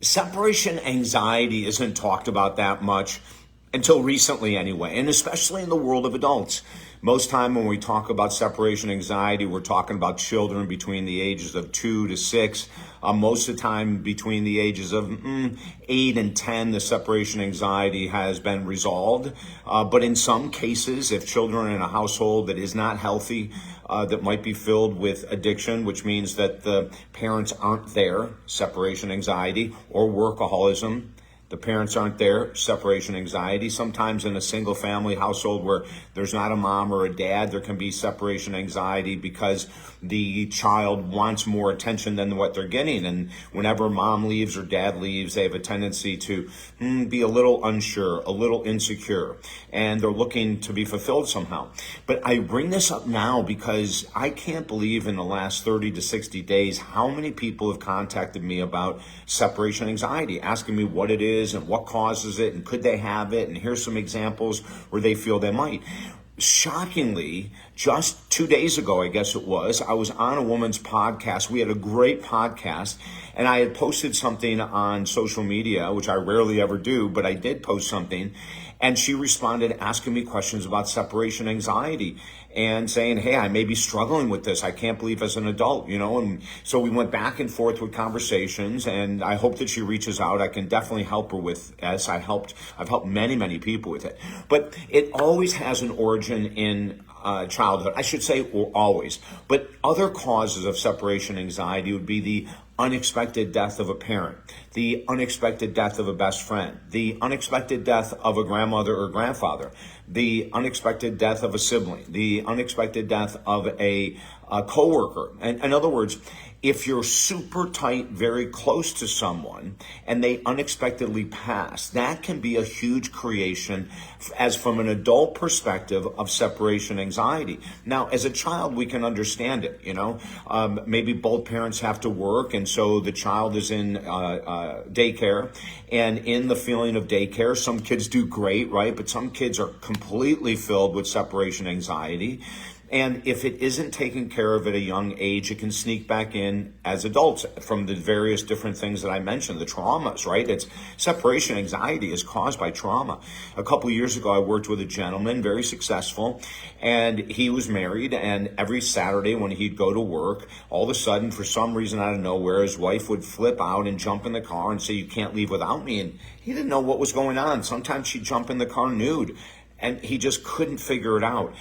Separation anxiety isn't talked about that much until recently anyway, and especially in the world of adults. Most time when we talk about separation anxiety, we're talking about children between the ages of 2 to 6. Most of the time between the ages of 8 and 10, the separation anxiety has been resolved. But in some cases, if children are in a household that is not healthy, that might be filled with addiction, which means that the parents aren't there, separation anxiety, or workaholism. The parents aren't there, separation anxiety. Sometimes in a single family household where there's not a mom or a dad, there can be separation anxiety because the child wants more attention than what they're getting. And whenever mom leaves or dad leaves, they have a tendency to be a little unsure, a little insecure, and they're looking to be fulfilled somehow. But I bring this up now because I can't believe in the last 30 to 60 days how many people have contacted me about separation anxiety, asking me what it is and what causes it and could they have it, and here's some examples where they feel they might. Shockingly, just 2 days ago, I guess it was, I was on a woman's podcast. We had a great podcast, and I had posted something on social media, which I rarely ever do, but I did post something, and she responded asking me questions about separation anxiety and saying, hey, I may be struggling with this. I can't believe as an adult, and so we went back and forth with conversations, and I hope that she reaches out. I can definitely help her with this. I've helped many, many people with it, but it always has an origin in childhood. I should say always, but other causes of separation anxiety would be the unexpected death of a parent, the unexpected death of a best friend, the unexpected death of a grandmother or grandfather, the unexpected death of a sibling, the unexpected death of a coworker. And in other words, if you're super tight, very close to someone, and they unexpectedly pass, that can be a huge creation as from an adult perspective of separation anxiety. Now, as a child, we can understand it, maybe both parents have to work, and so the child is in daycare, and in the feeling of daycare, some kids do great, right? But some kids are completely filled with separation anxiety. And if it isn't taken care of at a young age, it can sneak back in as adults from the various different things that I mentioned, the traumas, right? It's separation anxiety is caused by trauma. A couple years ago, I worked with a gentleman, very successful, and he was married, and every Saturday when he'd go to work, all of a sudden, for some reason out of nowhere, his wife would flip out and jump in the car and say, you can't leave without me. And he didn't know what was going on. Sometimes she'd jump in the car nude. And he just couldn't figure it out.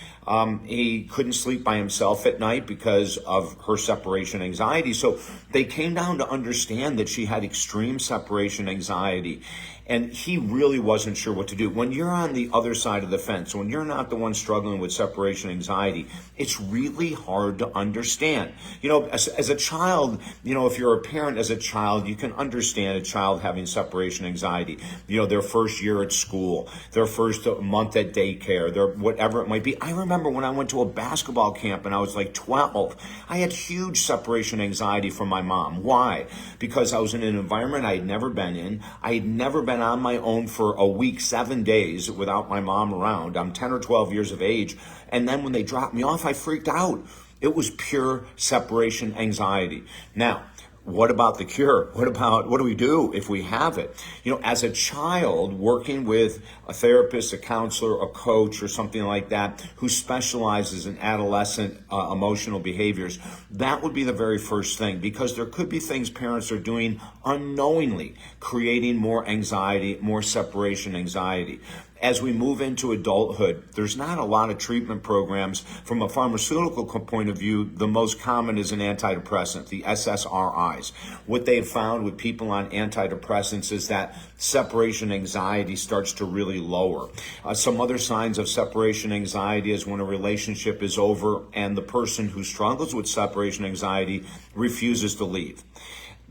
He couldn't sleep by himself at night because of her separation anxiety. So they came down to understand that she had extreme separation anxiety. And he really wasn't sure what to do. When you're on the other side of the fence, when you're not the one struggling with separation anxiety, it's really hard to understand. As a child, if you're a parent as a child, you can understand a child having separation anxiety. Their first year at school, their first month at daycare, their whatever it might be. I remember when I went to a basketball camp and I was like 12, I had huge separation anxiety from my mom. Why? Because I was in an environment I had never been in. I had never been on my own for a week, 7 days without my mom around. I'm 10 or 12 years of age. And then when they dropped me off, I freaked out. It was pure separation anxiety. Now, what about the cure? What do we do if we have it? As a child, working with a therapist, a counselor, a coach, or something like that, who specializes in adolescent emotional behaviors, that would be the very first thing, because there could be things parents are doing unknowingly, creating more anxiety, more separation anxiety. As we move into adulthood, there's not a lot of treatment programs. From a pharmaceutical point of view, the most common is an antidepressant, the SSRIs. What they've found with people on antidepressants is that separation anxiety starts to really lower. Some other signs of separation anxiety is when a relationship is over and the person who struggles with separation anxiety refuses to leave.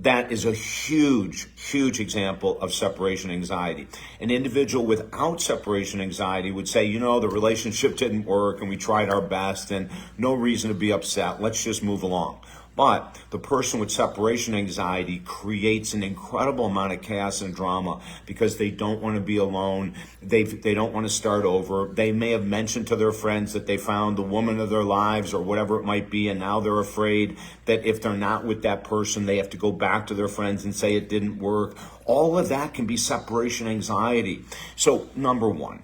That is a huge, huge example of separation anxiety. An individual without separation anxiety would say, the relationship didn't work and we tried our best and no reason to be upset. Let's just move along. But the person with separation anxiety creates an incredible amount of chaos and drama because they don't want to be alone. They don't want to start over. They may have mentioned to their friends that they found the woman of their lives or whatever it might be, and now they're afraid that if they're not with that person, they have to go back to their friends and say it didn't work. All of that can be separation anxiety. So, number one,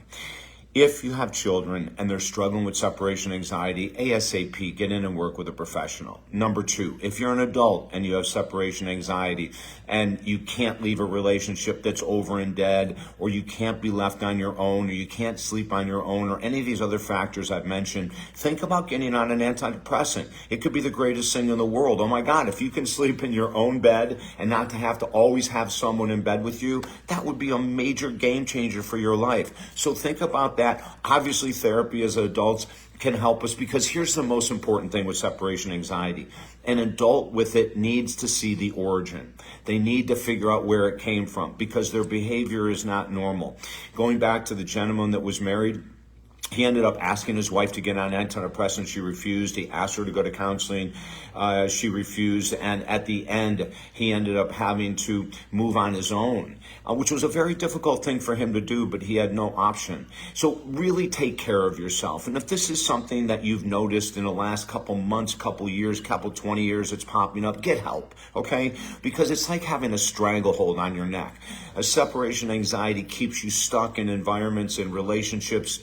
if you have children and they're struggling with separation anxiety, ASAP, get in and work with a professional. Number two, if you're an adult and you have separation anxiety and you can't leave a relationship that's over and dead, or you can't be left on your own, or you can't sleep on your own, or any of these other factors I've mentioned, think about getting on an antidepressant. It could be the greatest thing in the world. Oh my God, if you can sleep in your own bed and not to have to always have someone in bed with you, that would be a major game changer for your life. So think about that. Obviously, therapy as adults can help us, because here's the most important thing with separation anxiety. An adult with it needs to see the origin. They need to figure out where it came from, because their behavior is not normal. Going back to the gentleman that was married, he ended up asking his wife to get on antidepressants. She refused. He asked her to go to counseling. She refused. And at the end, he ended up having to move on his own, which was a very difficult thing for him to do, but he had no option. So really take care of yourself. And if this is something that you've noticed in the last couple months, couple years, couple 20 years, it's popping up, get help, okay? Because it's like having a stranglehold on your neck. A separation anxiety keeps you stuck in environments and relationships,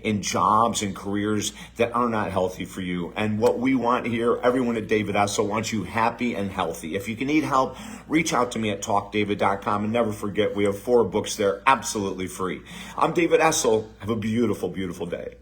in jobs and careers that are not healthy for you. And what we want here, everyone at David Essel wants you happy and healthy. If you can need help, reach out to me at talkdavid.com, and never forget, we have 4 books there absolutely free. I'm David Essel. Have a beautiful, beautiful day.